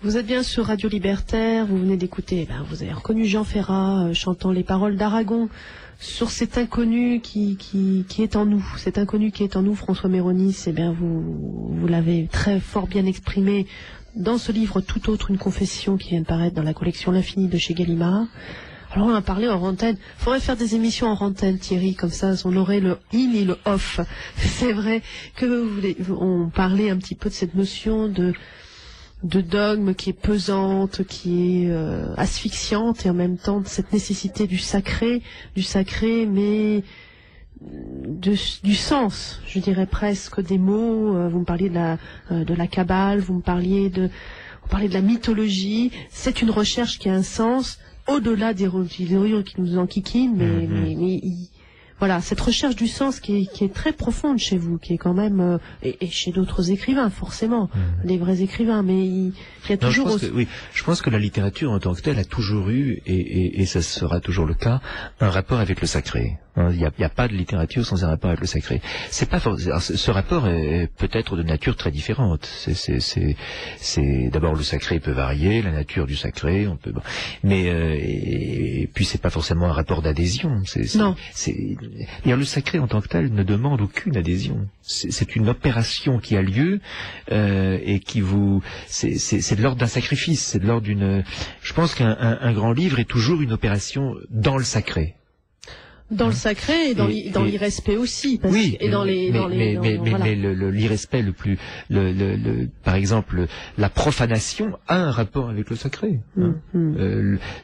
Vous êtes bien sur Radio Libertaire, vous venez d'écouter, vous avez reconnu Jean Ferrat chantant les paroles d'Aragon sur cet inconnu qui est en nous. Cet inconnu qui est en nous, François Méronis, vous l'avez très fort bien exprimé dans ce livre Tout autre, une confession qui vient de paraître dans la collection L'Infini de chez Gallimard. Alors on a parlé en antenne, il faudrait faire des émissions en antenne, Thierry, comme ça on aurait le in et le off. C'est vrai que on parlait un petit peu de cette notion de dogme qui est pesante, qui est asphyxiante, et en même temps de cette nécessité du sacré, mais du sens, je dirais presque, des mots. Vous me parliez de la Kabbale, vous parliez de la mythologie. C'est une recherche qui a un sens au-delà des religions qui nous enquiquinent, mais voilà, cette recherche du sens qui est très profonde chez vous, qui est quand même et chez d'autres écrivains forcément, des vrais écrivains, mais il y a toujours. Je pense que la littérature en tant que telle a toujours eu et ça sera toujours le cas, un rapport avec le sacré. Il n'y a pas de littérature sans un rapport avec le sacré. C'est pas ce rapport est peut-être de nature très différente. C'est d'abord le sacré peut varier, la nature du sacré, mais et puis c'est pas forcément un rapport d'adhésion. Non. Le sacré en tant que tel ne demande aucune adhésion. C'est une opération qui a lieu et qui c'est de l'ordre d'un sacrifice, c'est de l'ordre d'une. Je pense qu'un grand livre est toujours une opération dans le sacré. Dans le sacré et dans l'irrespect aussi, l'irrespect le plus, par exemple, la profanation a un rapport avec le sacré.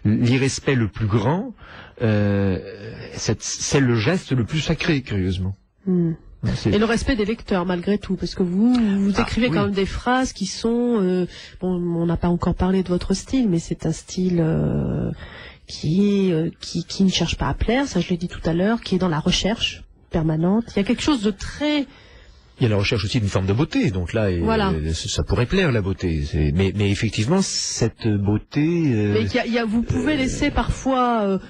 L'irrespect le plus grand, c'est le geste le plus sacré, curieusement. Et le respect des lecteurs, malgré tout, parce que vous écrivez quand même des phrases qui sont, on n'a pas encore parlé de votre style, mais c'est un style qui ne cherche pas à plaire, ça je l'ai dit tout à l'heure, qui est dans la recherche permanente. Il y a quelque chose de très... Il y a la recherche aussi d'une forme de beauté, donc là, voilà. Ça pourrait plaire, la beauté. Mais effectivement, cette beauté... Mais vous pouvez laisser parfois...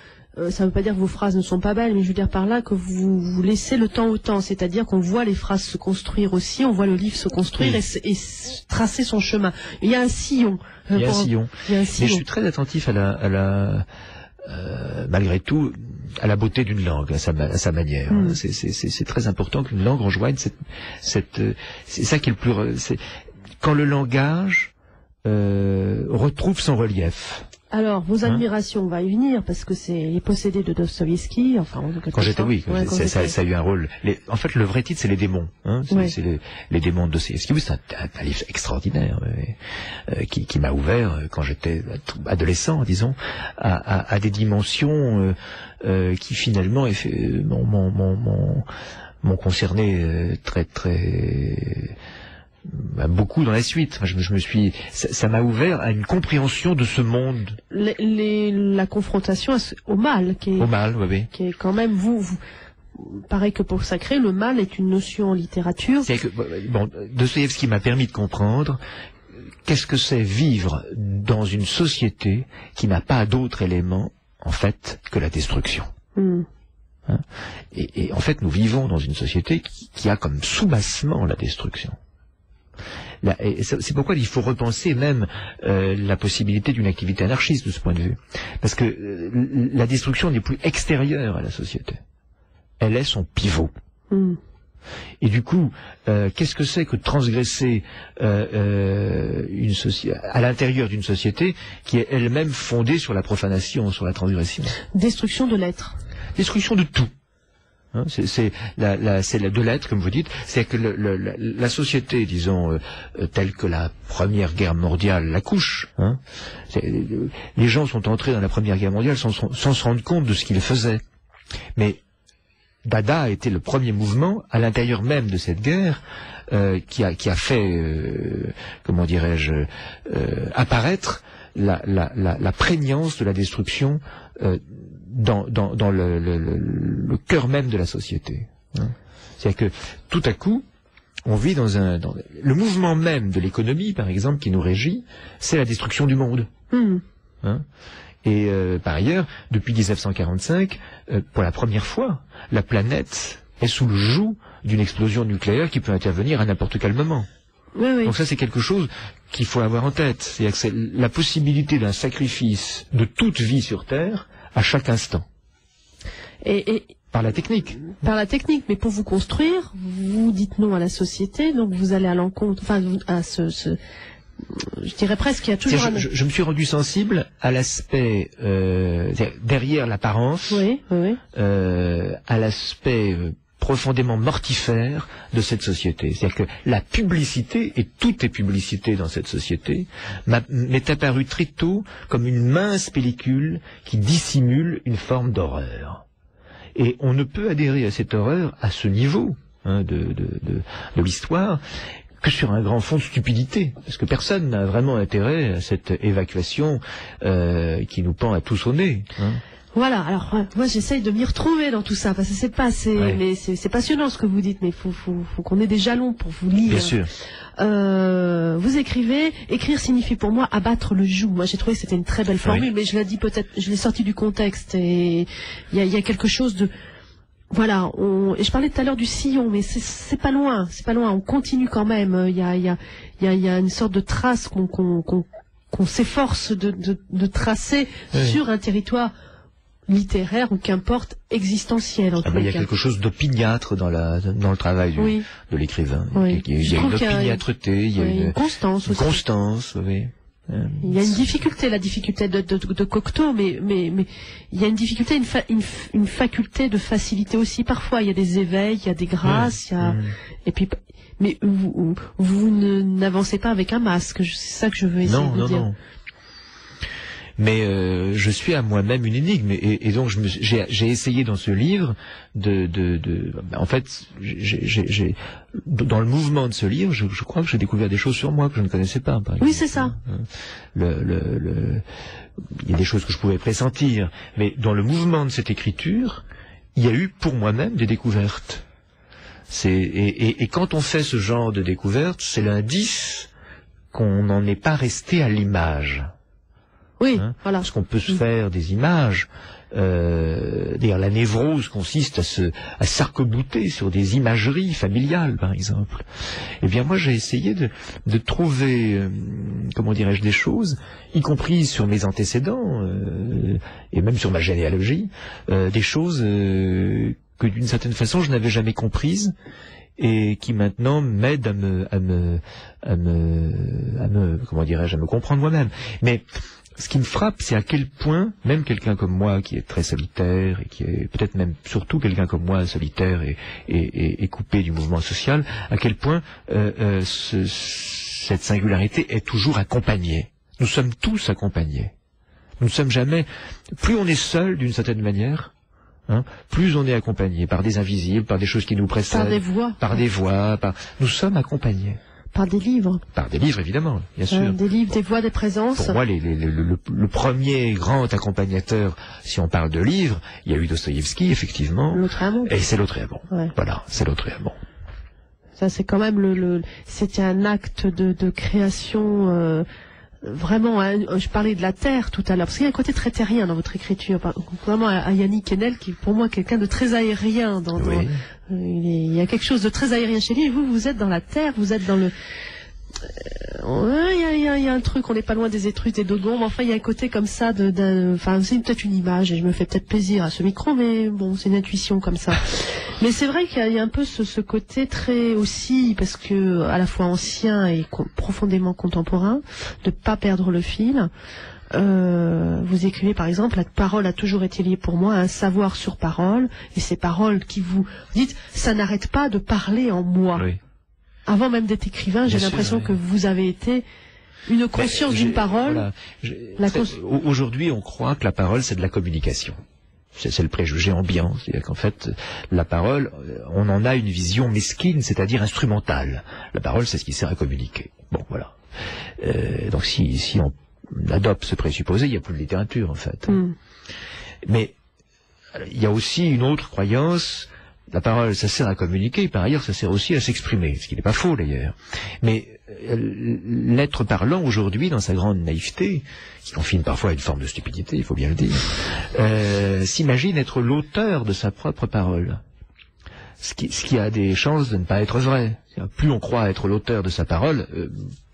ça ne veut pas dire que vos phrases ne sont pas belles, mais je veux dire par là que vous laissez le temps au temps, c'est-à-dire qu'on voit les phrases se construire aussi, on voit le livre se construire et tracer son chemin. Il y a un sillon. Il y a un sillon. Mais je suis très attentif malgré tout, à la beauté d'une langue, à sa manière. C'est très important qu'une langue rejoigne c'est ça qui est le plus... Quand le langage retrouve son relief. Alors, vos admirations, on va y venir, parce que c'est Les Possédés de Dostoïevski, Quand j'étais, ça a eu un rôle. En fait, le vrai titre, c'est Les Démons. C'est les Démons de Dostoïevski. Oui, c'est un livre extraordinaire, qui m'a ouvert, quand j'étais adolescent, disons, à des dimensions qui finalement m'ont concerné très très... beaucoup dans la suite. Ça m'a ouvert à une compréhension de ce monde. La confrontation au mal, qui est quand même pareil que pour le sacré, le mal est une notion en littérature. Dostoïevski m'a permis de comprendre qu'est-ce que c'est vivre dans une société qui n'a pas d'autre élément, en fait, que la destruction. Et en fait, nous vivons dans une société qui a comme soubassement la destruction. C'est pourquoi il faut repenser même la possibilité d'une activité anarchiste de ce point de vue. Parce que la destruction n'est plus extérieure à la société. Elle est son pivot. Et du coup, qu'est-ce que c'est que de transgresser à l'intérieur d'une société qui est elle-même fondée sur la profanation, sur la transgression? Destruction de l'être. Destruction de tout. C'est de l'être, comme vous dites, c'est que la société, disons, telle que la Première Guerre mondiale l'accouche, les gens sont entrés dans la Première Guerre mondiale sans se rendre compte de ce qu'ils faisaient. Mais Dada a été le premier mouvement à l'intérieur même de cette guerre qui a fait, comment dirais-je, apparaître la prégnance de la destruction dans le cœur même de la société. C'est-à-dire que tout à coup, on vit dans le mouvement même de l'économie, par exemple, qui nous régit, c'est la destruction du monde. Et par ailleurs, depuis 1945, pour la première fois, la planète est sous le joug d'une explosion nucléaire qui peut intervenir à n'importe quel moment. Oui, oui. Donc ça, c'est quelque chose qu'il faut avoir en tête. C'est-à-dire que c'est la possibilité d'un sacrifice de toute vie sur Terre à chaque instant. Et par la technique. Par la technique, mais pour vous construire, vous dites non à la société, donc vous allez à l'encontre, enfin, à je dirais presque qu'il y a toujours je me suis rendu sensible à l'aspect derrière l'apparence, oui, oui, oui. À l'aspect profondément mortifère de cette société. C'est-à-dire que la publicité, et tout est publicité dans cette société, m'est apparue très tôt comme une mince pellicule qui dissimule une forme d'horreur. Et on ne peut adhérer à cette horreur à ce niveau de l'histoire que sur un grand fond de stupidité, parce que personne n'a vraiment intérêt à cette évacuation qui nous pend à tous au nez. Voilà, alors moi j'essaye de m'y retrouver dans tout ça, parce que mais c'est passionnant ce que vous dites, mais faut qu'on ait des jalons pour vous lire. Bien sûr. Vous écrivez, écrire signifie pour moi abattre le joug. Moi j'ai trouvé que c'était une très belle formule, mais je l'ai dit peut-être, je l'ai sorti du contexte, et il y a quelque chose de... Voilà, et je parlais tout à l'heure du sillon, mais c'est pas loin, on continue quand même, il y a une sorte de trace qu'on s'efforce de tracer sur un territoire littéraire ou qu'importe existentiel en tout cas. Il y a quelque chose d'opiniâtre dans le travail de l'écrivain. Oui. Il y a une opiniâtreté, il y a une constance aussi. Constance, oui. Il y a une difficulté, la difficulté de Cocteau, mais il y a une difficulté, une faculté de facilité aussi. Parfois, il y a des éveils, il y a des grâces, et puis, mais vous n'avancez pas avec un masque. C'est ça que je veux essayer de dire. Non. Mais je suis à moi-même une énigme, et donc j'ai essayé dans ce livre en fait, dans le mouvement de ce livre, je crois que j'ai découvert des choses sur moi que je ne connaissais pas. Par exemple. Oui, c'est ça. Il y a des choses que je pouvais pressentir, mais dans le mouvement de cette écriture, il y a eu pour moi-même des découvertes. Et quand on fait ce genre de découvertes, c'est l'indice qu'on n'en est pas resté à l'image. Oui, voilà. Parce qu'on peut se faire des images. D'ailleurs, la névrose consiste à s'arc-bouter sur des imageries familiales, par exemple. Eh bien, moi, j'ai essayé de trouver, comment dirais-je, des choses, y compris sur mes antécédents et même sur ma généalogie, des choses que, d'une certaine façon, je n'avais jamais comprises et qui maintenant m'aident à me comprendre moi-même. Mais ce qui me frappe, c'est à quel point, même quelqu'un comme moi, qui est très solitaire, et qui est peut-être même surtout quelqu'un comme moi, solitaire et coupé du mouvement social, à quel point cette singularité est toujours accompagnée. Nous sommes tous accompagnés. Nous ne sommes jamais... Plus on est seul, d'une certaine manière, plus on est accompagné par des invisibles, par des choses qui nous précèdent. Par des voix. Nous sommes accompagnés. Par des livres. Par des livres, évidemment, bien sûr. Des livres, des voix, des présences. Pour moi, le premier grand accompagnateur, si on parle de livres, il y a eu Dostoïevski, effectivement. Lautréamont. Et c'est Lautréamont. Ouais. Voilà, c'est Lautréamont. Ça, c'est quand même c'était un acte de création, vraiment, je parlais de la terre tout à l'heure, parce qu'il y a un côté très terrien dans votre écriture, vraiment à Yannick Enel, qui est pour moi quelqu'un de très aérien. Il y a quelque chose de très aérien chez lui, et vous êtes dans la terre, vous êtes dans le... Il y a un truc, on n'est pas loin des Étrusques, des Dogons, mais enfin il y a un côté comme ça enfin c'est peut-être une image, et je me fais peut-être plaisir à ce micro, mais bon, c'est une intuition comme ça. Mais c'est vrai qu'il y a un peu ce côté très aussi, parce que à la fois ancien et profondément contemporain, de pas perdre le fil. Vous écrivez par exemple, la parole a toujours été liée pour moi à un savoir sur parole, et ces paroles qui vous dites, ça n'arrête pas de parler en moi. Oui. Avant même d'être écrivain, j'ai l'impression que vous avez été une conscience d'une parole. Voilà, aujourd'hui, on croit que la parole, c'est de la communication. C'est le préjugé ambiant. C'est-à-dire qu'en fait, la parole, on en a une vision mesquine, c'est-à-dire instrumentale. La parole, c'est ce qui sert à communiquer. Bon, voilà. Donc si on adopte ce présupposé, il n'y a plus de littérature, en fait. Mais il y a aussi une autre croyance. La parole, ça sert à communiquer, par ailleurs, ça sert aussi à s'exprimer, ce qui n'est pas faux d'ailleurs. Mais l'être parlant aujourd'hui, dans sa grande naïveté, qui confine parfois à une forme de stupidité, il faut bien le dire, s'imagine être l'auteur de sa propre parole. ce qui a des chances de ne pas être vrai. Plus on croit être l'auteur de sa parole,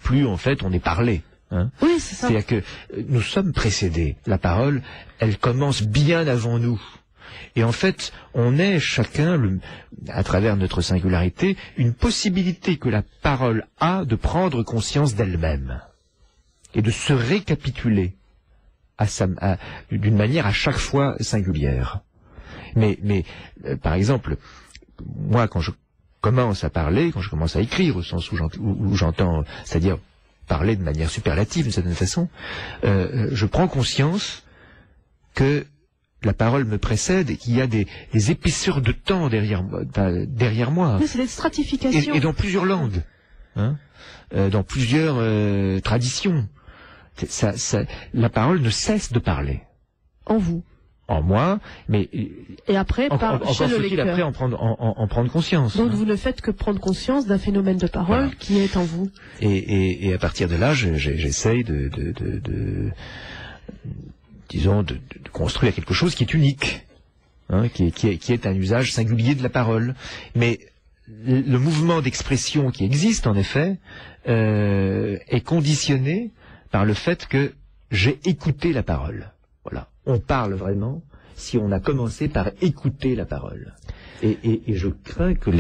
plus en fait on est parlé. Hein. Oui, c'est ça. C'est-à-dire que nous sommes précédés. La parole, elle commence bien avant nous. Et en fait, on est chacun, à travers notre singularité, une possibilité que la parole a de prendre conscience d'elle-même et de se récapituler d'une manière à chaque fois singulière. Mais par exemple, moi, quand je commence à parler, quand je commence à écrire, au sens où j'entends, c'est-à-dire parler de manière superlative d'une certaine façon, je prends conscience que la parole me précède et qu'il y a des épaisseurs de temps derrière moi. Oui, c'est des stratifications. Et dans plusieurs langues, hein, dans plusieurs traditions. La parole ne cesse de parler. En vous. En moi, mais et après, chez le lecteur. Après en prendre conscience. Donc vous ne faites que prendre conscience d'un phénomène de parole voilà. qui est en vous. Et à partir de là, j'essaye disons de construire quelque chose qui est unique, hein, qui est un usage singulier de la parole. Mais le mouvement d'expression qui existe en effet est conditionné par le fait que j'ai écouté la parole. Voilà. On parle vraiment si on a commencé par écouter la parole. Et je crains que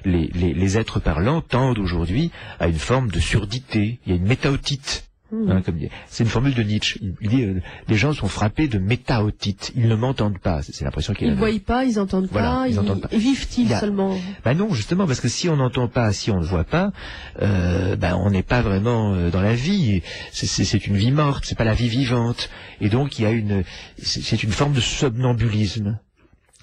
les êtres parlants tendent aujourd'hui à une forme de surdité. Il y a une métaotite. Hein, c'est une formule de Nietzsche. Il dit les gens sont frappés de métaotite. Ils ne m'entendent pas. C'est l'impression qu'il a. Ils ne voient pas, ils n'entendent pas. Ils entendent pas. Et vivent-ils seulement? Ben non, justement, parce que si on n'entend pas, si on ne voit pas, on n'est pas vraiment dans la vie. C'est une vie morte. C'est pas la vie vivante. Et donc il y a c'est une forme de somnambulisme.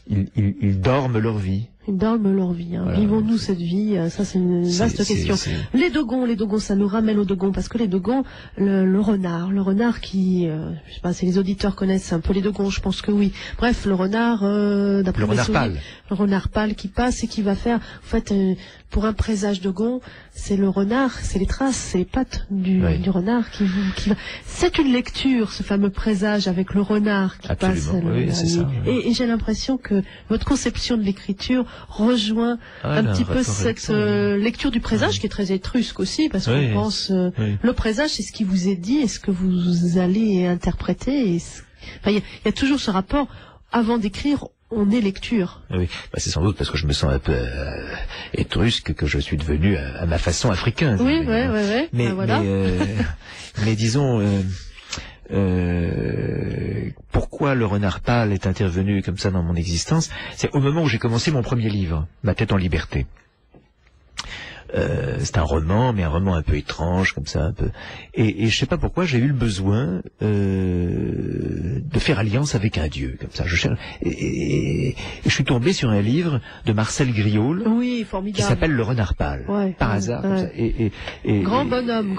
Ils dorment leur vie. Ils dorment leur vie. Hein. Voilà. Vivons-nous cette vie? Ça, c'est une vaste question. Les dogons, ça nous ramène aux dogons, parce que les dogons, le renard qui, je sais pas si les auditeurs connaissent un peu les dogons, je pense que oui. Bref, le renard, d'après le renard pâle. Le renard pâle qui passe et qui va faire, en fait, pour un présage dogon, c'est le renard, c'est les traces, c'est les pattes du renard qui va. C'est une lecture, ce fameux présage avec le renard qui passe. Oui, c'est ça. Et j'ai l'impression que votre conception de l'écriture rejoint un petit peu cette lecture du présage qui est très étrusque aussi, parce qu'on pense le présage, c'est ce qui vous est dit et ce que vous allez interpréter. Il y a toujours ce rapport. Avant d'écrire, on est lecture. Oui, c'est sans doute parce que je me sens un peu étrusque que je suis devenu à ma façon africain. Oui. Mais voilà. mais disons. Pourquoi le renard pâle est intervenu comme ça dans mon existence? C'est au moment où j'ai commencé mon premier livre, Ma tête en liberté. C'est un roman, mais un roman un peu étrange, comme ça, un peu. Et je sais pas pourquoi j'ai eu le besoin de faire alliance avec un dieu, comme ça. Et je suis tombé sur un livre de Marcel Griaule, qui s'appelle Le Renard pâle, par hasard. Comme ça. Grand bonhomme.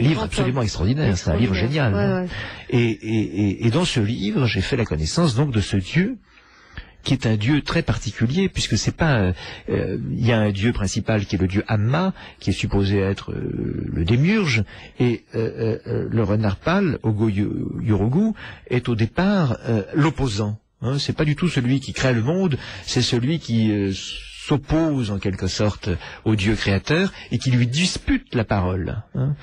Livre absolument extraordinaire. C'est un livre génial. Et dans ce livre, j'ai fait la connaissance donc de ce dieu, qui est un dieu très particulier, puisque c'est pas, il y a un dieu principal qui est le dieu Amma, qui est supposé être le démiurge, et le renard pâle, Ogo Yorogu, est au départ l'opposant. Hein, c'est pas du tout celui qui crée le monde, c'est celui qui s'oppose en quelque sorte au dieu créateur et qui lui dispute la parole. Hein.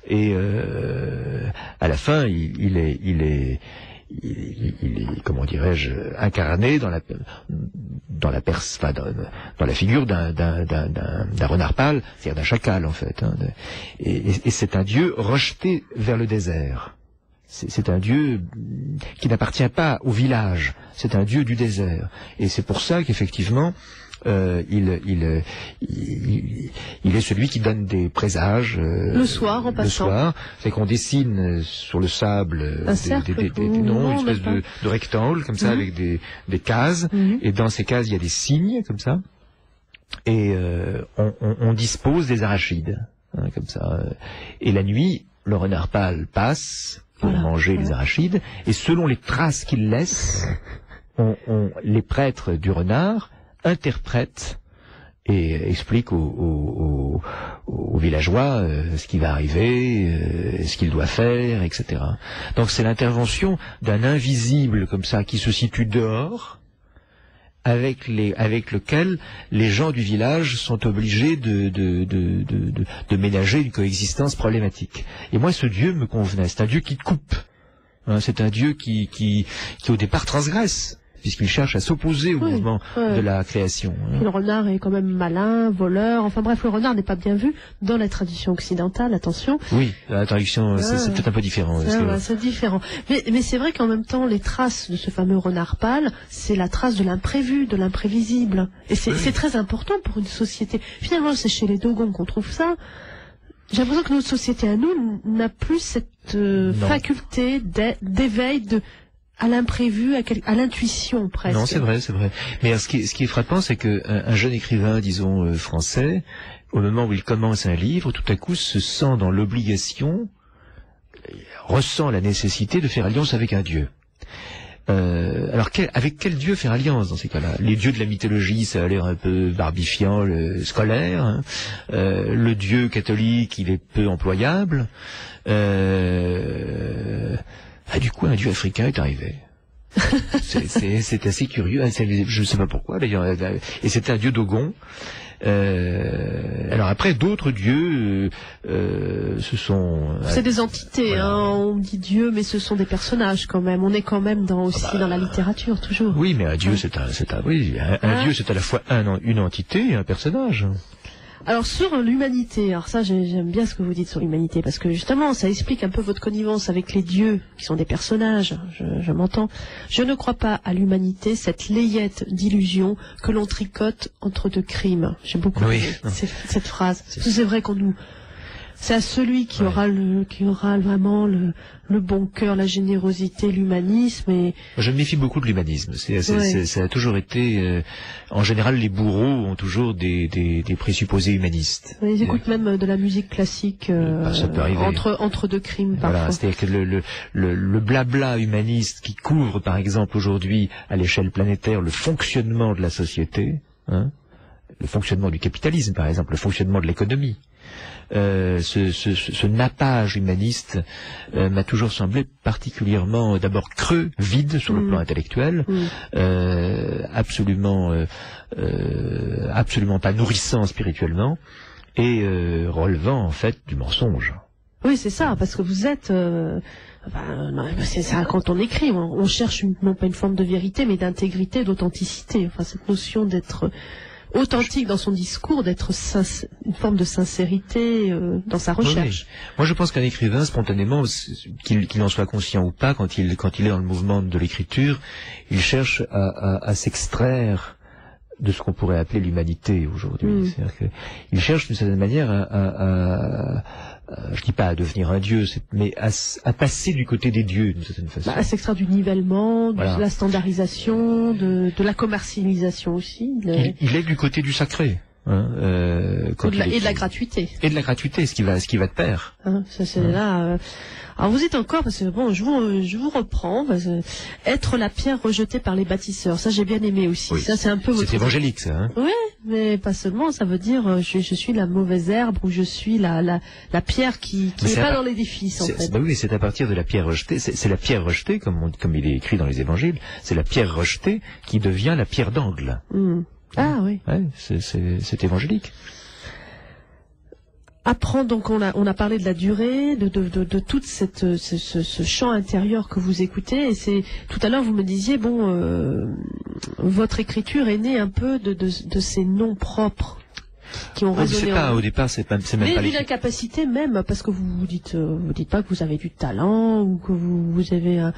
Et à la fin, il est comment dirais-je, incarné dans la figure d'un renard pâle, c'est-à-dire d'un chacal en fait. Hein, et c'est un dieu rejeté vers le désert. C'est un dieu qui n'appartient pas au village. C'est un dieu du désert. Et c'est pour ça qu'effectivement, il est celui qui donne des présages le soir en passant. Le soir, c'est qu'on dessine sur le sable un cercle, une espèce de rectangle comme ça avec des cases, et dans ces cases il y a des signes comme ça, et on dispose des arachides hein, comme ça. Et la nuit, le renard pâle passe pour manger les arachides, et selon les traces qu'il laisse, les prêtres du renard interprète et explique aux villageois ce qui va arriver, ce qu'il doit faire, etc. Donc c'est l'intervention d'un invisible comme ça qui se situe dehors avec lequel les gens du village sont obligés de ménager une coexistence problématique. Et moi, ce Dieu me convenait. C'est un Dieu qui coupe. Hein, c'est un Dieu qui au départ transgresse, puisqu'il cherche à s'opposer au mouvement de la création. Hein. Le renard est quand même malin, voleur. Enfin bref, le renard n'est pas bien vu dans la tradition occidentale, attention. Oui, la traduction, c'est peut-être un peu différent. C'est différent. Mais c'est vrai qu'en même temps, les traces de ce fameux renard pâle, c'est la trace de l'imprévu, de l'imprévisible. Et c'est très important pour une société. Finalement, c'est chez les Dogons qu'on trouve ça. J'ai l'impression que notre société à nous n'a plus cette faculté d'éveil à l'imprévu, à l'intuition presque. Non, c'est vrai. Mais alors, ce qui est frappant, c'est que un jeune écrivain, disons français, au moment où il commence un livre, tout à coup se sent dans l'obligation, ressent la nécessité de faire alliance avec un dieu. Alors avec quel dieu faire alliance dans ces cas-là? Les dieux de la mythologie, ça a l'air un peu barbifiant, scolaire. Hein. Le dieu catholique, il est peu employable. Du coup, un dieu africain est arrivé. C'est assez curieux. Je ne sais pas pourquoi d'ailleurs. Et c'était un dieu Dogon. Alors après, d'autres dieux, c'est des entités, voilà. Hein, on dit Dieu, mais ce sont des personnages quand même. On est quand même dans la littérature toujours. Oui, mais un dieu, un dieu, c'est à la fois une entité et un personnage. Alors sur l'humanité, alors ça j'aime bien ce que vous dites sur l'humanité, parce que justement ça explique un peu votre connivence avec les dieux, qui sont des personnages, je m'entends. Je ne crois pas à l'humanité, cette layette d'illusion que l'on tricote entre deux crimes. J'ai beaucoup aimé cette phrase. C'est vrai qu'on nous... C'est à celui qui aura vraiment le bon cœur, la générosité, l'humanisme. Et je me méfie beaucoup de l'humanisme. Ça a toujours été, en général, les bourreaux ont toujours des présupposés humanistes. Ils écoutent même de la musique classique ça peut arriver. Entre deux crimes. Voilà, parfois. c'est-à-dire que le blabla humaniste qui couvre, par exemple, aujourd'hui, à l'échelle planétaire, le fonctionnement de la société, hein, le fonctionnement du capitalisme, par exemple, le fonctionnement de l'économie. Ce nappage humaniste m'a toujours semblé particulièrement d'abord creux, vide sur le plan intellectuel, absolument pas nourrissant spirituellement et relevant en fait du mensonge. Oui, c'est ça, parce que vous êtes... c'est ça, quand on écrit, on cherche non pas une forme de vérité, mais d'intégrité, d'authenticité. Enfin, cette notion d'être... authentique dans son discours, d'être une forme de sincérité dans sa recherche. Oui. Moi, je pense qu'un écrivain, spontanément, qu'il en soit conscient ou pas, quand il est dans le mouvement de l'écriture, il cherche à s'extraire de ce qu'on pourrait appeler l'humanité aujourd'hui. C'est-à-dire qu'il cherche d'une certaine manière je dis pas à devenir un dieu, mais à passer du côté des dieux d'une certaine façon. À s'extraire du nivellement, de la standardisation, de la commercialisation aussi. Il est du côté du sacré. Hein, et de la gratuité. Et de la gratuité, ce qui va de pair. Hein, ça c'est là. Alors vous êtes encore, parce que bon, je vous reprends, être la pierre rejetée par les bâtisseurs. Ça j'ai bien aimé aussi. Oui. Ça c'est un peu. C'est évangélique ça. Hein. Oui, mais pas seulement. Ça veut dire je suis la mauvaise herbe ou je suis la pierre qui n'est pas dans l'édifice en fait. Bah oui, c'est à partir de la pierre rejetée. C'est la pierre rejetée, comme il est écrit dans les évangiles. C'est la pierre rejetée qui devient la pierre d'angle. Ah oui. Ouais, c'est évangélique. Apprendre, donc on a parlé de la durée, de toute ce chant intérieur que vous écoutez, et c'est tout à l'heure vous me disiez votre écriture est née un peu de ces noms propres qui ont résonné. Au départ c'est même pas. Mais d'une incapacité même, parce que vous dites pas que vous avez du talent ou que vous avez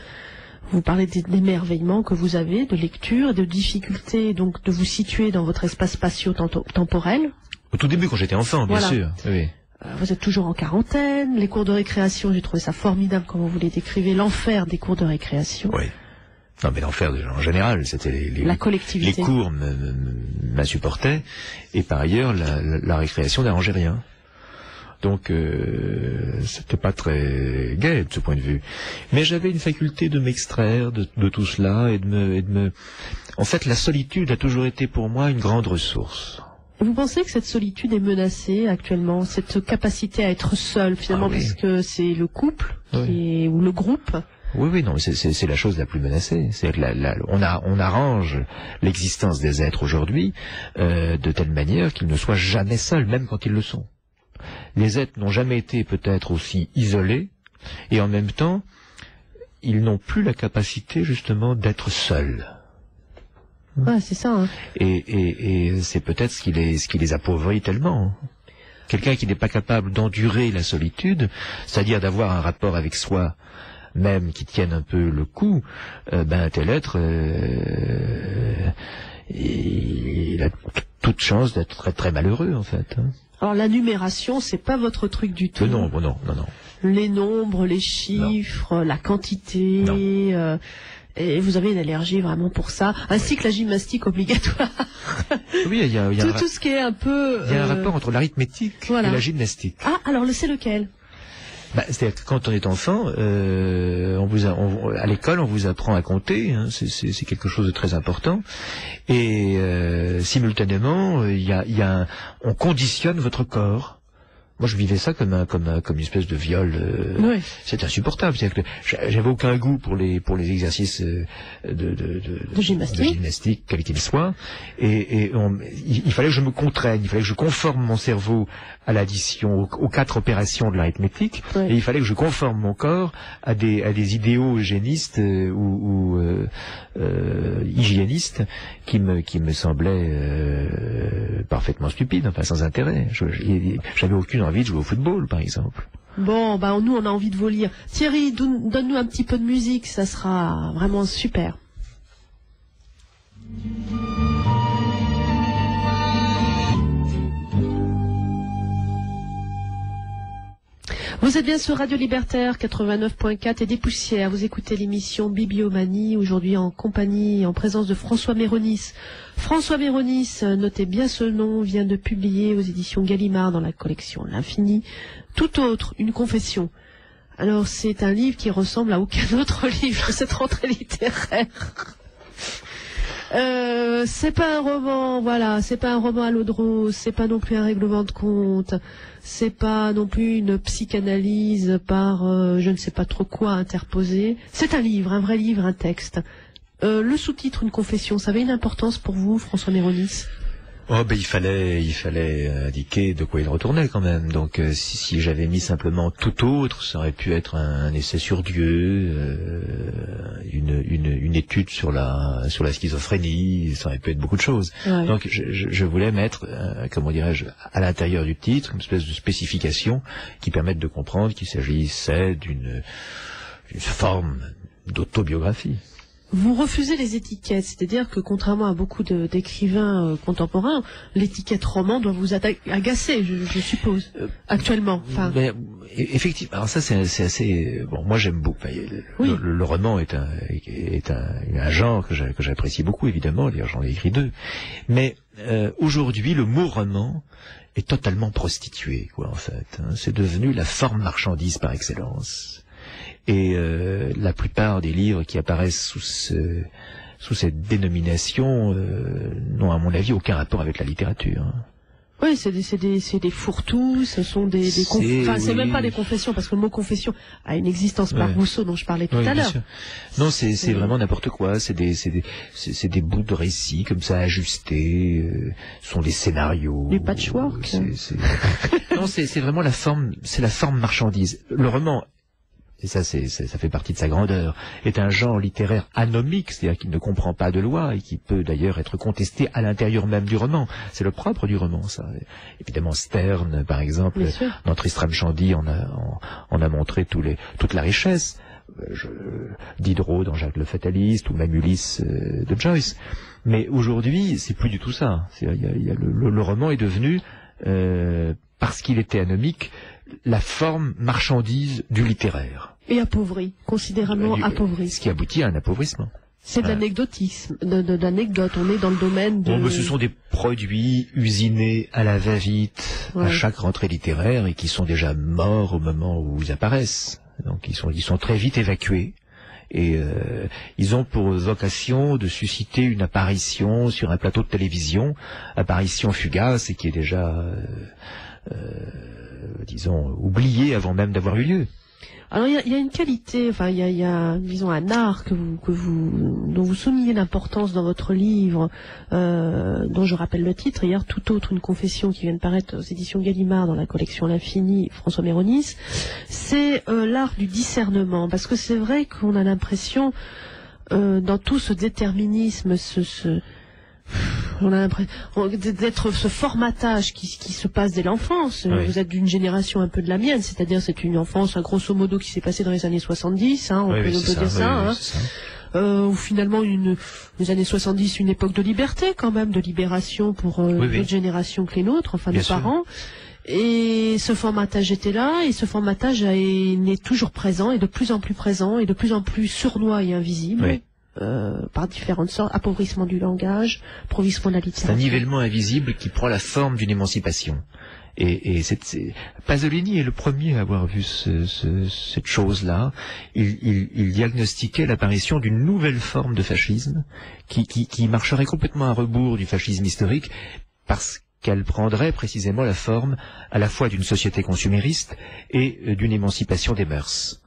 vous parlez d'émerveillement que vous avez, de lecture, de difficulté donc de vous situer dans votre espace spatio-temporel. Au tout début, quand j'étais enfant, bien sûr. Oui. Vous êtes toujours en quarantaine. Les cours de récréation, j'ai trouvé ça formidable quand vous les décrivez, l'enfer des cours de récréation. Oui. Non, mais l'enfer, en général, c'était la collectivité. Les cours m'insupportaient, et par ailleurs, la récréation n'arrangeait rien. Donc, c'était pas très gai de ce point de vue. Mais j'avais une faculté de m'extraire de tout cela et de me... En fait, la solitude a toujours été pour moi une grande ressource. Vous pensez que cette solitude est menacée actuellement, cette capacité à être seul finalement, puisque c'est le couple ou le groupe Oui, non, c'est la chose la plus menacée. C'est-à-dire que on arrange l'existence des êtres aujourd'hui de telle manière qu'ils ne soient jamais seuls, même quand ils le sont. Les êtres n'ont jamais été peut-être aussi isolés, et en même temps, ils n'ont plus la capacité justement d'être seuls. Ouais, c'est ça. Hein. Et c'est peut-être ce qui les appauvrit tellement. Quelqu'un qui n'est pas capable d'endurer la solitude, c'est-à-dire d'avoir un rapport avec soi, même qui tienne un peu le coup, un tel être, il a toute chance d'être très très malheureux en fait. Hein. Alors la numération, c'est pas votre truc du tout. Non. Les nombres, les chiffres, la quantité. Et vous avez une allergie vraiment pour ça, ainsi que la gymnastique obligatoire. Oui, il y a tout ce qui est un peu. Il y a un rapport entre l'arithmétique et la gymnastique. Ah, alors c'est lequel? C'est-à-dire que quand on est enfant, à l'école, on vous apprend à compter, hein, c'est quelque chose de très important, et simultanément, on conditionne votre corps. Moi, je vivais ça comme une espèce de viol. Oui. C'est insupportable. C'est-à-dire que j'avais aucun goût pour les exercices de gymnastique, quel qu'il soit. Et il fallait que je me contraigne, il fallait que je conforme mon cerveau à l'addition, aux 4 opérations de l'arithmétique. Oui. Et il fallait que je conforme mon corps à des idéaux eugénistes ou hygiénistes qui me semblaient parfaitement stupides, enfin sans intérêt. J'avais aucune envie de jouer au football, par exemple. Bon, nous, on a envie de vous lire. Thierry, donne-nous un petit peu de musique, ça sera vraiment super. Vous êtes bien sur Radio Libertaire 89.4 et des poussières. Vous écoutez l'émission Bibliomanie, aujourd'hui en présence de François Méronis. François Méronis, notez bien ce nom, vient de publier aux éditions Gallimard dans la collection L'Infini, Tout autre, une confession. Alors c'est un livre qui ressemble à aucun autre livre de cette rentrée littéraire. C'est pas un roman, voilà, c'est pas un roman à l'eau de rose, c'est pas non plus un règlement de compte, c'est pas non plus une psychanalyse par je ne sais pas trop quoi interposé. C'est un livre, un vrai livre, un texte. Le sous-titre, une confession, ça avait une importance pour vous, François Méronis? Il fallait indiquer de quoi il retournait quand même. Donc si j'avais mis simplement tout autre, ça aurait pu être un essai sur Dieu, une étude sur la schizophrénie, ça aurait pu être beaucoup de choses. Ouais. Donc je voulais mettre, comment dirais-je, à l'intérieur du titre, une espèce de spécification qui permette de comprendre qu'il s'agissait d'une forme d'autobiographie. Vous refusez les étiquettes, c'est-à-dire que contrairement à beaucoup d'écrivains contemporains, l'étiquette roman doit vous agacer, je suppose, actuellement. Enfin... Effectivement, alors ça c'est assez... Bon, moi j'aime beaucoup. Oui. Le roman est un genre que j'apprécie beaucoup, évidemment, d'ailleurs j'en ai écrit 2. Mais aujourd'hui, le mot roman est totalement prostitué, quoi, en fait. Hein. C'est devenu la forme marchandise par excellence. Et la plupart des livres qui apparaissent sous cette dénomination n'ont, à mon avis, aucun rapport avec la littérature. Oui, c'est des fourre-tout, ce sont c'est même pas des confessions, parce que le mot confession a une existence par Rousseau dont je parlais tout à l'heure. Non, c'est vraiment n'importe quoi. C'est des bouts de récits comme ça ajustés. Ce sont des scénarios. Du patchwork. Non, c'est vraiment la forme marchandise. Le roman. Et ça fait partie de sa grandeur, est un genre littéraire anomique, c'est-à-dire qu'il ne comprend pas de loi et qui peut d'ailleurs être contesté à l'intérieur même du roman. C'est le propre du roman, ça. Évidemment, Sterne, par exemple, dans Tristram Shandy, on a montré toute la richesse. Diderot dans Jacques le Fataliste, ou même Ulysse de Joyce. Mais aujourd'hui, c'est plus du tout ça. Le roman est devenu, parce qu'il était anomique, la forme marchandise du littéraire. Et appauvri, considérablement appauvri. Ce qui aboutit à un appauvrissement. C'est de l'anecdotisme, d'anecdotes. On est dans le domaine de... ce sont des produits usinés à la va-vite à chaque rentrée littéraire et qui sont déjà morts au moment où ils apparaissent. Donc ils sont très vite évacués. Et ils ont pour vocation de susciter une apparition sur un plateau de télévision, apparition fugace et qui est déjà... disons, oublié avant même d'avoir eu lieu. Alors il y a une qualité, enfin il y a disons un art dont vous soulignez l'importance dans votre livre, dont je rappelle le titre, hier Tout autre, une confession, qui vient de paraître aux éditions Gallimard dans la collection L'Infini, François Méronis. C'est l'art du discernement, parce que c'est vrai qu'on a l'impression dans tout ce déterminisme, on a l'impression d'être ce formatage qui se passe dès l'enfance. Oui. Vous êtes d'une génération un peu de la mienne, c'est-à-dire c'est une enfance, grosso modo, qui s'est passée dans les années 70, on peut dire ça. Ou finalement les années 70, une époque de liberté quand même, de libération pour d'autres générations que les nôtres, enfin nos parents. Et ce formatage était là, et ce formatage est toujours présent, et de plus en plus présent, et de plus en plus sournois et invisible. Oui. Par différentes sortes, appauvrissement du langage, appauvrissement de la littérature. C'est un nivellement invisible qui prend la forme d'une émancipation. Et Pasolini est le premier à avoir vu cette chose-là. Il diagnostiquait l'apparition d'une nouvelle forme de fascisme qui marcherait complètement à rebours du fascisme historique, parce qu'elle prendrait précisément la forme à la fois d'une société consumériste et d'une émancipation des mœurs.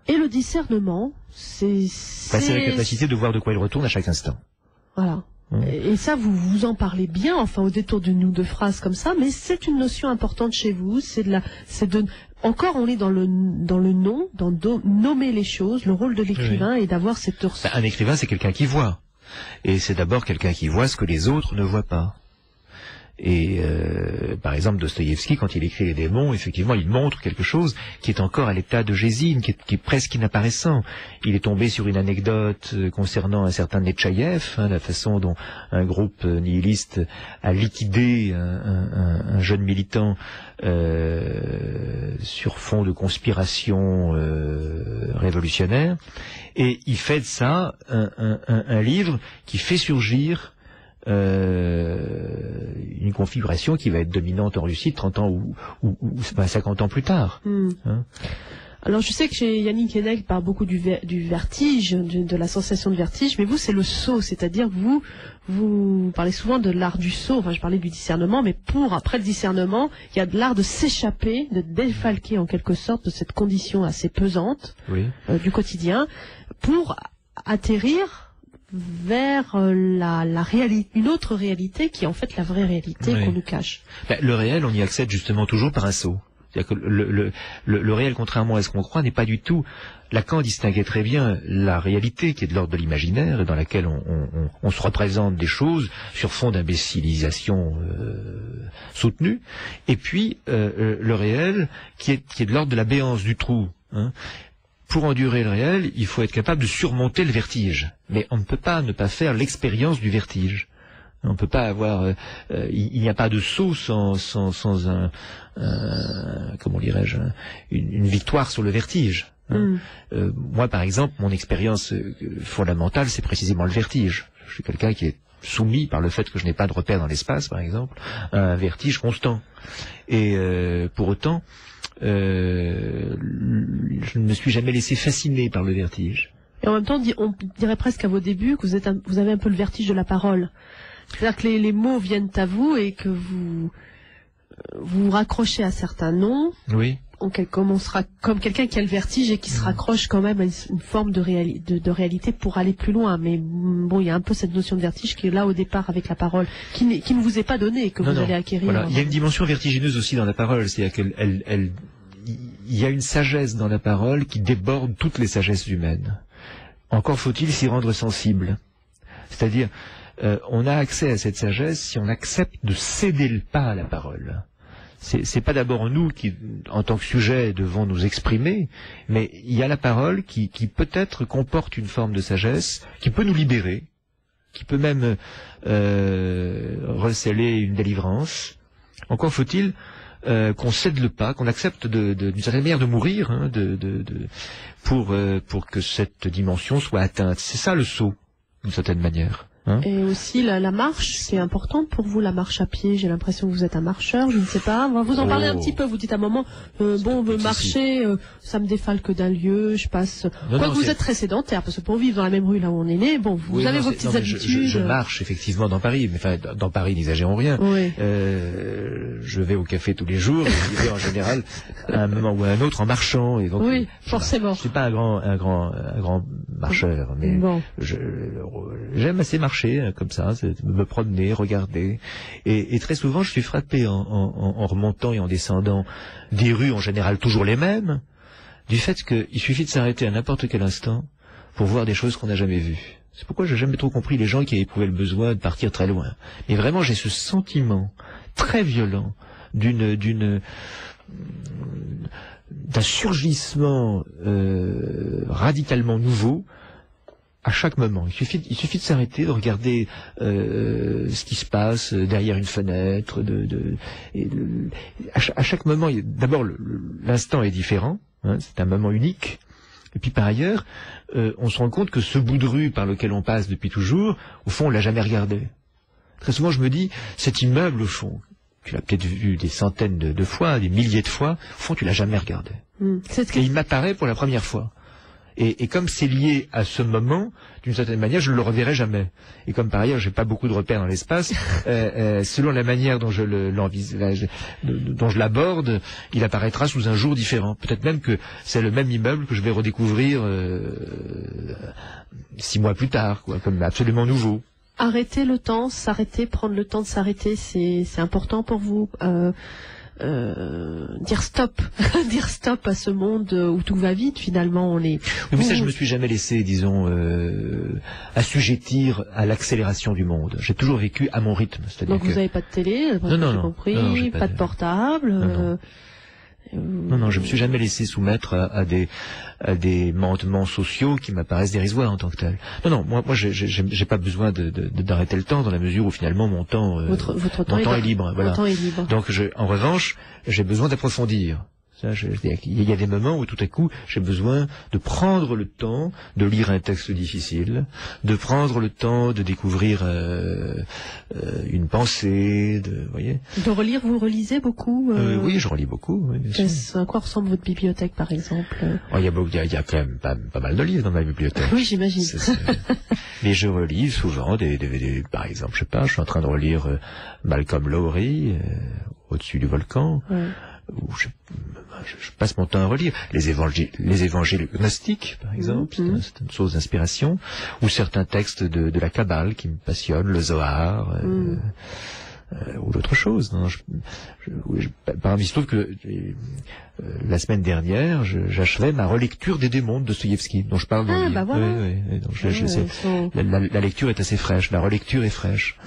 Et le discernement, c'est la capacité de voir de quoi il retourne à chaque instant. Voilà. Et ça, vous en parlez bien, enfin au détour d'une ou deux phrases comme ça, mais c'est une notion importante chez vous. Encore, on est dans le nom, dans nommer les choses, le rôle de l'écrivain et d'avoir cette. Un écrivain, c'est quelqu'un qui voit, et c'est d'abord quelqu'un qui voit ce que les autres ne voient pas. Et par exemple, Dostoïevski, quand il écrit Les démons, effectivement, il montre quelque chose qui est encore à l'état de gésine, qui est presque inapparaissant. Il est tombé sur une anecdote concernant un certain Netchaïev, la façon dont un groupe nihiliste a liquidé un jeune militant sur fond de conspiration révolutionnaire. Et il fait de ça un livre qui fait surgir une configuration qui va être dominante en Russie 30 ans ou 50 ans plus tard. Alors je sais que chez Yannick Heneg parle beaucoup du vertige, de la sensation de vertige, mais vous c'est le saut, c'est-à-dire vous parlez souvent de l'art du saut, enfin je parlais du discernement, mais après le discernement, il y a de l'art de s'échapper, de défalquer en quelque sorte de cette condition assez pesante du quotidien, pour atterrir vers la réalité, une autre réalité qui est en fait la vraie réalité qu'on nous cache. Le réel, on y accède justement toujours par un saut. C'est-à-dire que le réel, contrairement à ce qu'on croit, n'est pas du tout. Lacan distinguait très bien la réalité qui est de l'ordre de l'imaginaire et dans laquelle on se représente des choses sur fond d'imbécilisation soutenue, et puis le réel qui est de l'ordre de la béance, du trou. Pour endurer le réel, il faut être capable de surmonter le vertige. Mais on ne peut pas ne pas faire l'expérience du vertige. On ne peut pas avoir... il n'y a pas de saut sans comment dirais-je, une victoire sur le vertige. Moi, par exemple, mon expérience fondamentale, c'est précisément le vertige. Je suis quelqu'un qui est soumis par le fait que je n'ai pas de repère dans l'espace, par exemple, à un vertige constant. Et pour autant... je ne me suis jamais laissé fasciner par le vertige. Et en même temps, on dirait presque à vos débuts que vous avez un peu le vertige de la parole. C'est-à-dire que les mots viennent à vous et que vous vous raccrochez à certains noms. Oui. Comme quelqu'un qui a le vertige et qui se raccroche quand même à une forme de réalité pour aller plus loin. Mais bon, il y a un peu cette notion de vertige qui est là au départ avec la parole, qui ne vous est pas donnée et que vous allez acquérir. Voilà. Il y a une dimension vertigineuse aussi dans la parole, c'est-à-dire qu'il y a une sagesse dans la parole qui déborde toutes les sagesses humaines. Encore faut-il s'y rendre sensible. C'est-à-dire, on a accès à cette sagesse si on accepte de céder le pas à la parole. C'est pas d'abord nous qui, en tant que sujet, devons nous exprimer, mais il y a la parole qui peut-être comporte une forme de sagesse, qui peut nous libérer, qui peut même recéler une délivrance. Encore faut-il qu'on cède le pas, qu'on accepte d'une certaine manière de mourir, pour que cette dimension soit atteinte. C'est ça le saut, d'une certaine manière. Hein? Et aussi la marche, c'est important pour vous, la marche à pied. J'ai l'impression que vous êtes un marcheur, je ne sais pas. Vous en parlez un petit peu, vous dites à un moment, marcher, ça me défalque d'un lieu, je passe... vous êtes très sédentaire, parce que pour vivre dans la même rue là où on est né, vous avez vos petites habitudes. Je marche effectivement dans Paris, mais enfin, dans Paris, n'exagérons rien. Oui. Je vais au café tous les jours, et je vais en général à un moment ou à un autre en marchant. Et donc, oui, forcément. Je suis pas un grand marcheur, mais j'aime assez marcher comme ça, me promener, regarder, et très souvent je suis frappé en remontant et en descendant des rues en général toujours les mêmes, du fait qu'il suffit de s'arrêter à n'importe quel instant pour voir des choses qu'on n'a jamais vues. C'est pourquoi j'ai jamais trop compris les gens qui éprouvaient le besoin de partir très loin. Mais vraiment j'ai ce sentiment très violent d'un surgissement radicalement nouveau à chaque moment. Il suffit de s'arrêter, de regarder ce qui se passe derrière une fenêtre. À chaque moment, d'abord l'instant est différent, hein, c'est un moment unique. Et puis par ailleurs, on se rend compte que ce bout de rue par lequel on passe depuis toujours, au fond, on l'a jamais regardé. Très souvent, je me dis, cet immeuble, au fond, tu l'as peut-être vu des centaines de fois, des milliers de fois, au fond, tu l'as jamais regardé. Et il m'apparaît pour la première fois. Et comme c'est lié à ce moment, d'une certaine manière, je ne le reverrai jamais. Et comme par ailleurs, j'ai pas beaucoup de repères dans l'espace, selon la manière dont je l'envisage, dont je l'aborde, il apparaîtra sous un jour différent. Peut-être même que c'est le même immeuble que je vais redécouvrir 6 mois plus tard, quoi, comme absolument nouveau. Arrêter le temps, prendre le temps de s'arrêter, c'est important pour vous. Dire stop à ce monde où tout va vite, finalement on est... Oui, mais ça je me suis jamais laissé, disons, assujettir à l'accélération du monde. J'ai toujours vécu à mon rythme. Donc vous n'avez pas de télé, j'ai compris, pas de portable. Non, je me suis jamais laissé soumettre à des mandements sociaux qui m'apparaissent dérisoires en tant que tels. Non, moi j'ai pas besoin d'arrêter le temps dans la mesure où finalement mon temps, votre temps est libre. Voilà. Mon temps est libre. Donc en revanche, j'ai besoin d'approfondir. Il y a des moments où tout à coup j'ai besoin de prendre le temps de lire un texte difficile, de prendre le temps de découvrir une pensée, voyez. De relire, vous relisez beaucoup Oui, je relis beaucoup. Oui, bien sûr. À quoi ressemble votre bibliothèque, par exemple Il y a quand même pas mal de livres dans ma bibliothèque. Oui, j'imagine. Mais je relis souvent des par exemple, je sais pas, je suis en train de relire Malcolm Lowry, Au-dessus du volcan. Ouais. Où je passe mon temps à relire les évangiles gnostiques, par exemple, c'est une source d'inspiration, ou certains textes de la Kabbale qui me passionnent, le Zohar, ou d'autres choses. Non, par exemple, il se trouve que la semaine dernière, j'achevais ma relecture des démons de Dostoïevski, dont je parle dans le livre. Bah voilà. Oui. Donc la lecture est assez fraîche, la relecture est fraîche.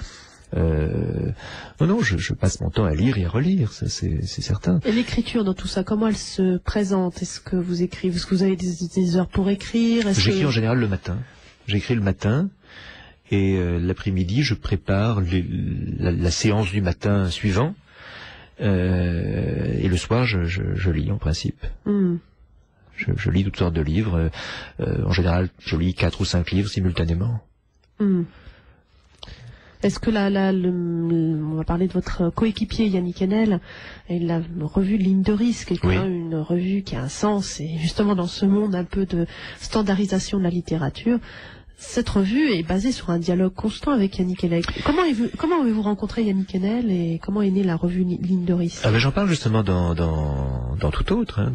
Non, je passe mon temps à lire et à relire, ça c'est certain. Et l'écriture dans tout ça, comment elle se présente? Est-ce que vous écrivez? Est-ce que vous avez des heures pour écrire? J'écris en général le matin. J'écris le matin et l'après-midi je prépare la séance du matin suivant et le soir je lis en principe. Je lis toutes sortes de livres. En général je lis 4 ou 5 livres simultanément. Est-ce que on va parler de votre coéquipier Yannick Enel et la revue Ligne de risque, qui est une revue qui a un sens, et justement dans ce monde un peu de standardisation de la littérature, cette revue est basée sur un dialogue constant avec Yannick Enel. Comment avez-vous rencontré Yannick Enel et comment est née la revue Ligne de risque? J'en parle justement dans tout autre,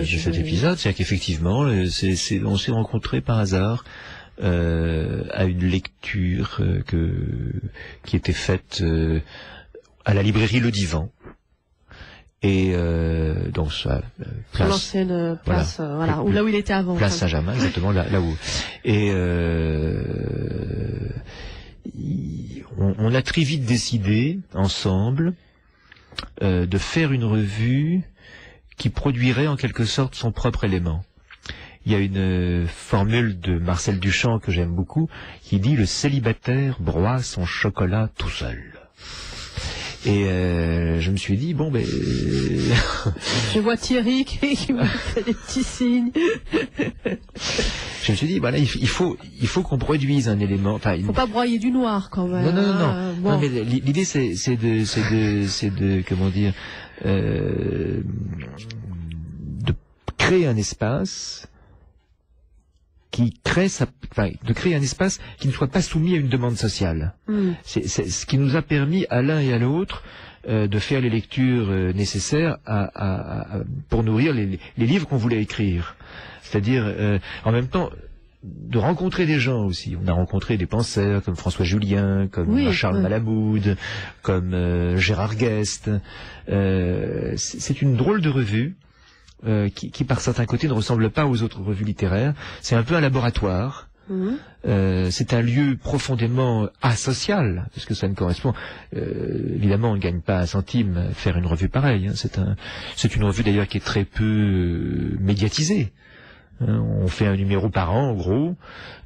cet épisode, c'est-à-dire qu'effectivement, on s'est rencontrés par hasard. À une lecture qui était faite à la librairie Le Divan et donc ça l'ancienne place là où il était avant, place Saint-Germain, exactement là où, et on a très vite décidé ensemble de faire une revue qui produirait en quelque sorte son propre élément. Il y a une formule de Marcel Duchamp que j'aime beaucoup, qui dit « Le célibataire broie son chocolat tout seul ». Et je me suis dit, je vois Thierry qui me fait des petits signes. je me suis dit, voilà, il faut qu'on produise un élément. Enfin, faut pas broyer du noir quand même. Non. Bon. Non, mais l'idée c'est de comment dire, de créer un espace de créer un espace qui ne soit pas soumis à une demande sociale. C'est ce qui nous a permis à l'un et à l'autre de faire les lectures nécessaires pour nourrir les livres qu'on voulait écrire. C'est-à-dire, en même temps, de rencontrer des gens aussi. On a rencontré des penseurs comme François Julien, comme Charles Malamud, comme Gérard Guest. C'est une drôle de revue qui par certains côtés ne ressemble pas aux autres revues littéraires. C'est un peu un laboratoire. C'est un lieu profondément asocial, parce que ça ne correspond... évidemment, on ne gagne pas un centime à faire une revue pareille. C'est une revue d'ailleurs qui est très peu médiatisée. On fait un numéro par an, en gros.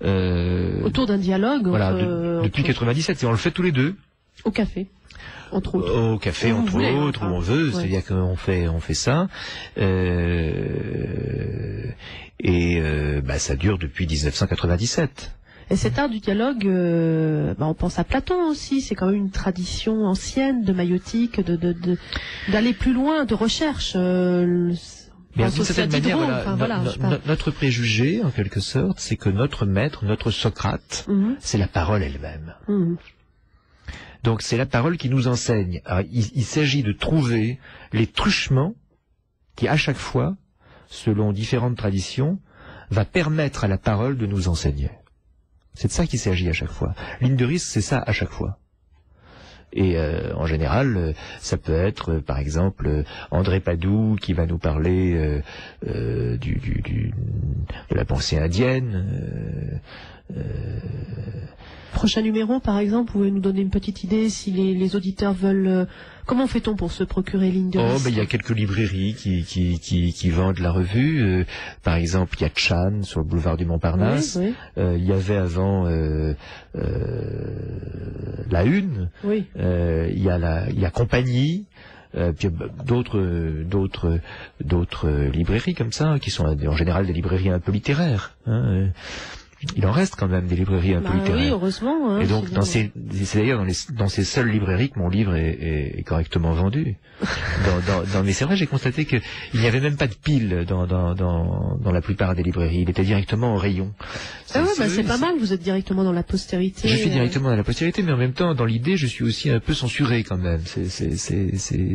Autour d'un dialogue. Voilà, depuis 97, et on le fait tous les deux. Au café. Entre autres. Au café, entre autres, où on veut, c'est-à-dire qu'on fait ça. Ça dure depuis 1997. Et cet art du dialogue, on pense à Platon aussi, c'est quand même une tradition ancienne de maïotique, d'aller plus loin, de recherche. Mais d'une certaine manière, notre préjugé, en quelque sorte, c'est que notre maître, notre Socrate, c'est la parole elle-même. Donc c'est la parole qui nous enseigne. Alors, il s'agit de trouver les truchements qui, à chaque fois, selon différentes traditions, va permettre à la parole de nous enseigner. C'est de ça qu'il s'agit à chaque fois. Ligne de risque, c'est ça à chaque fois. Et en général, ça peut être, par exemple, André Padoue qui va nous parler de la pensée indienne. Prochain numéro, par exemple, vous pouvez nous donner une petite idée si les auditeurs veulent... Comment fait-on pour se procurer Ligne de risque? Il y a quelques librairies qui vendent la revue. Par exemple, il y a Chan sur le boulevard du Montparnasse. Il y avait avant La Une. Il y a Compagnie. Puis d'autres librairies comme ça, qui sont en général des librairies un peu littéraires. Il en reste quand même des librairies un peu littéraires. Oui, heureusement. Et donc, c'est d'ailleurs dans ces seules librairies que mon livre est correctement vendu. Mais c'est vrai, j'ai constaté qu'il n'y avait même pas de pile dans la plupart des librairies. Il était directement au rayon. C'est pas mal, vous êtes directement dans la postérité. Je suis directement dans la postérité, mais en même temps, dans l'idée, je suis aussi un peu censuré quand même.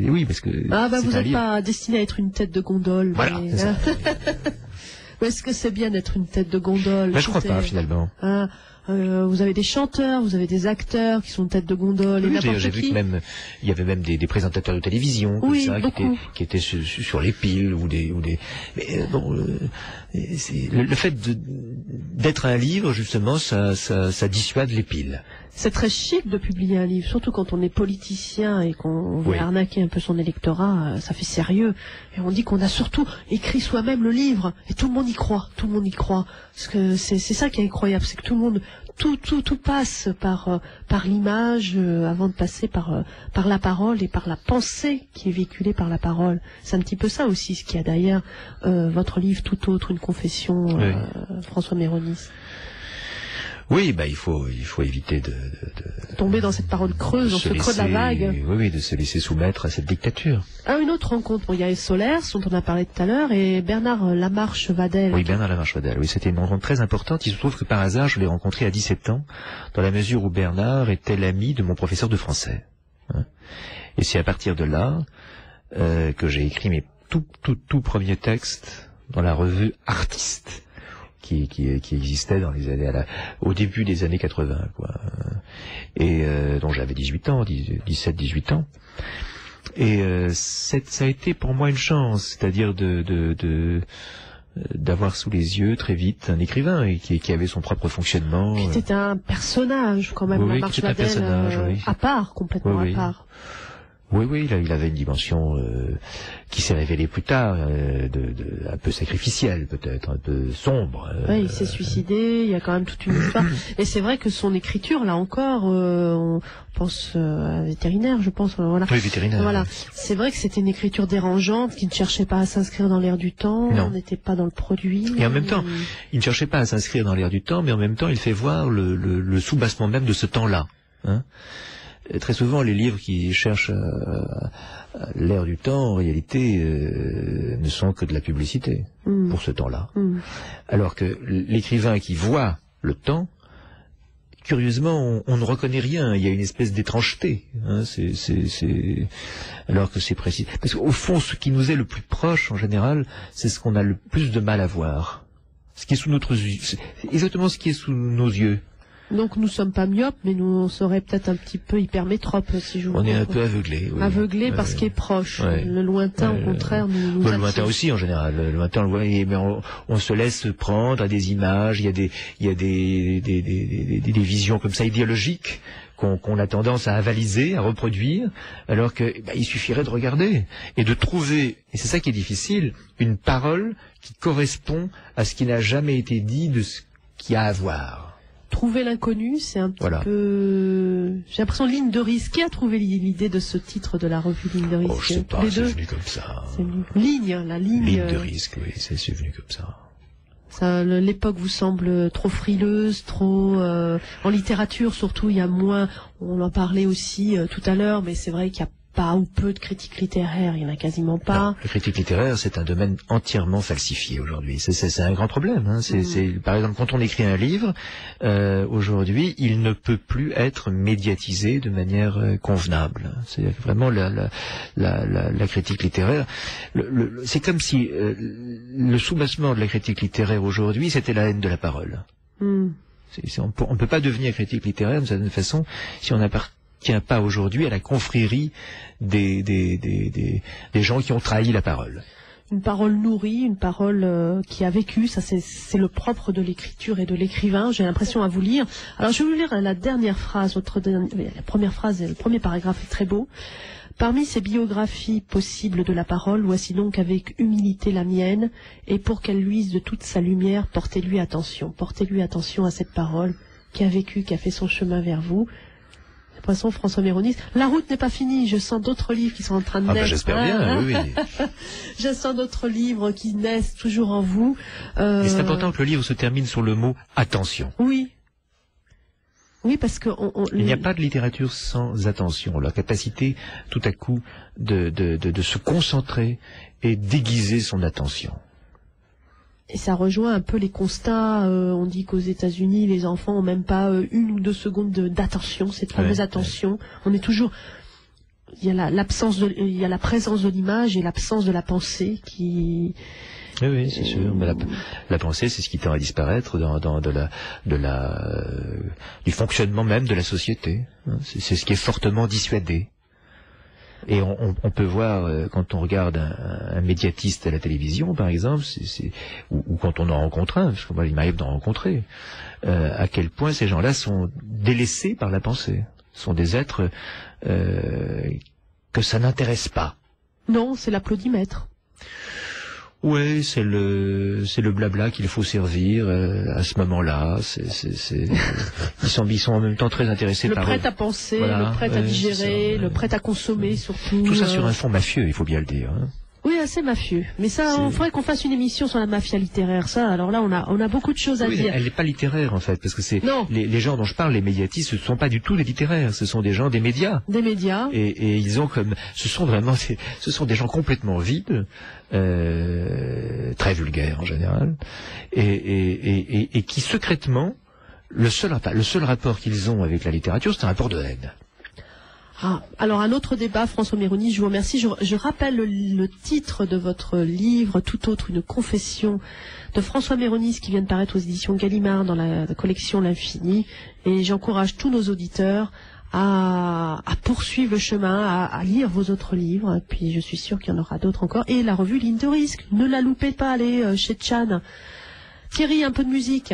Oui, parce que... vous n'êtes pas destiné à être une tête de gondole. Voilà, c'est ça. Est-ce que c'est bien d'être une tête de gondole? Je crois pas, finalement. Vous avez des chanteurs, vous avez des acteurs qui sont tête de gondole. Oui, j'ai vu que il y avait même des présentateurs de télévision, qui étaient sur les piles Mais bon, le fait d'être un livre, justement, ça dissuade les piles. C'est très chic de publier un livre, surtout quand on est politicien et qu'on veut arnaquer un peu son électorat, ça fait sérieux. Et on dit qu'on a surtout écrit soi-même le livre, et tout le monde y croit, Parce que c'est ça qui est incroyable, c'est que tout le monde, tout passe par l'image, avant de passer par la parole et par la pensée qui est véhiculée par la parole. C'est un petit peu ça aussi, ce qu'il y a derrière votre livre, Tout autre, une confession, François Méronis. Oui, il faut éviter de tomber dans cette parole creuse, dans ce creux de la vague. Oui, de se laisser soumettre à cette dictature. Une autre rencontre, il y a Solers, dont on a parlé tout à l'heure, et Bernard Lamarche-Vadel. Oui, Bernard Lamarche-Vadel, oui, c'était une rencontre très importante. Il se trouve que par hasard, je l'ai rencontré à 17 ans, dans la mesure où Bernard était l'ami de mon professeur de français. Et c'est à partir de là que j'ai écrit mes tout premiers textes dans la revue Artiste, qui existait dans les années au début des années 80, et dont j'avais 17-18 ans. Et ça a été pour moi une chance, c'est-à-dire d'avoir sous les yeux très vite un écrivain et qui avait son propre fonctionnement. C'était un personnage quand même, Lamarche-Vadel, à part, complètement à part. Oui, là, il avait une dimension qui s'est révélée plus tard, un peu sacrificielle peut-être, un peu sombre. Oui, il s'est suicidé, il y a quand même toute une histoire. Et c'est vrai que son écriture, là encore, on pense à vétérinaire, je pense. Voilà. Oui, vétérinaire. Voilà. C'est vrai que c'était une écriture dérangeante, qui ne cherchait pas à s'inscrire dans l'air du temps, on n'était pas dans le produit. Et en même temps, il ne cherchait pas à s'inscrire dans l'air du temps, mais en même temps, il fait voir le soubassement même de ce temps-là. Hein. Très souvent, les livres qui cherchent l'air du temps, en réalité, ne sont que de la publicité pour ce temps-là. Alors que l'écrivain qui voit le temps, curieusement, on ne reconnaît rien. Il y a une espèce d'étrangeté. Hein, alors que c'est précis. Parce qu'au fond, ce qui nous est le plus proche, en général, c'est ce qu'on a le plus de mal à voir. Ce qui est sous notre yeux. C'est exactement ce qui est sous nos yeux. Donc nous sommes pas myopes, mais nous on serait peut-être un petit peu hypermétropes, si je vous On est un peu aveuglés. Oui. Aveuglés parce qu'il est proche. Ouais. Le lointain, au contraire, nous le lointain aussi, en général. Le lointain, mais on se laisse prendre à des images. Il y a des visions comme ça idéologiques qu'on a tendance à avaliser, à reproduire, alors que il suffirait de regarder et de trouver, et c'est ça qui est difficile, une parole qui correspond à ce qui n'a jamais été dit de ce qu'il y a à voir. Trouver l'inconnu, c'est un petit peu... J'ai l'impression Ligne de risque. Qui a trouvé l'idée de ce titre de la revue Ligne de risque? Je sais pas, c'est venu comme ça. Ligne, la ligne... Ligne de risque, oui, c'est venu comme ça. L'époque vous semble trop frileuse, trop... en littérature, surtout, il y a moins... On en parlait aussi tout à l'heure, mais c'est vrai qu'il y a pas ou peu de critiques littéraires, il n'y en a quasiment pas. Non, la critique littéraire, c'est un domaine entièrement falsifié aujourd'hui. C'est un grand problème. Hein. Par exemple, quand on écrit un livre, aujourd'hui, il ne peut plus être médiatisé de manière convenable. C'est vraiment la critique littéraire. C'est comme si le soubassement de la critique littéraire aujourd'hui, c'était la haine de la parole. On ne peut pas devenir critique littéraire d'une certaine façon si on n'appartient pas aujourd'hui à la confrérie des gens qui ont trahi la parole. Une parole nourrie, une parole qui a vécu, ça c'est le propre de l'écriture et de l'écrivain, j'ai l'impression à vous lire. Alors je vais vous lire la dernière phrase, la première phrase, le premier paragraphe est très beau. Parmi ces biographies possibles de la parole, voici donc avec humilité la mienne, et pour qu'elle luise de toute sa lumière, portez-lui attention à cette parole qui a vécu, qui a fait son chemin vers vous. De toute façon, François Méronis, la route n'est pas finie, je sens d'autres livres qui sont en train de naître. J'espère bien, oui. Je sens d'autres livres qui naissent toujours en vous. Et c'est important que le livre se termine sur le mot « attention ». Oui. Oui, parce que... Il n'y a pas de littérature sans attention. La capacité, tout à coup, de se concentrer et d'aiguiser son attention. Et ça rejoint un peu les constats. On dit qu'aux États-Unis, les enfants ont même pas 1 ou 2 secondes d'attention, cette fameuse attention. On est toujours... Il y a il y a la présence de l'image et l'absence de la pensée qui... Oui, c'est sûr. Mais la pensée, c'est ce qui tend à disparaître du fonctionnement même de la société. C'est ce qui est fortement dissuadé. Et on peut voir, quand on regarde un médiatiste à la télévision, par exemple, ou quand on en rencontre un, parce que moi, il m'arrive d'en rencontrer, à quel point ces gens-là sont délaissés par la pensée. Ce sont des êtres que ça n'intéresse pas. Non, c'est l'applaudimètre. Ouais, c'est le blabla qu'il faut servir à ce moment-là. Ils sont en même temps très intéressés par le prêt à penser, le prêt à digérer, le prêt à consommer surtout. Tout ça sur un fond mafieux, il faut bien le dire. Hein. Oui, assez mafieux. Mais ça, il faudrait qu'on fasse une émission sur la mafia littéraire. Ça, alors là, on a beaucoup de choses à dire. Elle n'est pas littéraire en fait, parce que les gens dont je parle, les médiatistes, ce ne sont pas du tout des littéraires. Ce sont des gens des médias. Des médias. Et ils ont ce sont des gens complètement vides, très vulgaires en général, et qui secrètement, le seul rapport qu'ils ont avec la littérature, c'est un rapport de haine. Ah, alors un autre débat, François Méronis, je vous remercie. Je rappelle le titre de votre livre, Tout autre, une confession, de François Méronis, qui vient de paraître aux éditions Gallimard dans la collection L'Infini. Et j'encourage tous nos auditeurs à poursuivre le chemin, à lire vos autres livres. Et puis je suis sûre qu'il y en aura d'autres encore. Et la revue Ligne de risque, ne la loupez pas, allez chez Tchane. Thierry, un peu de musique.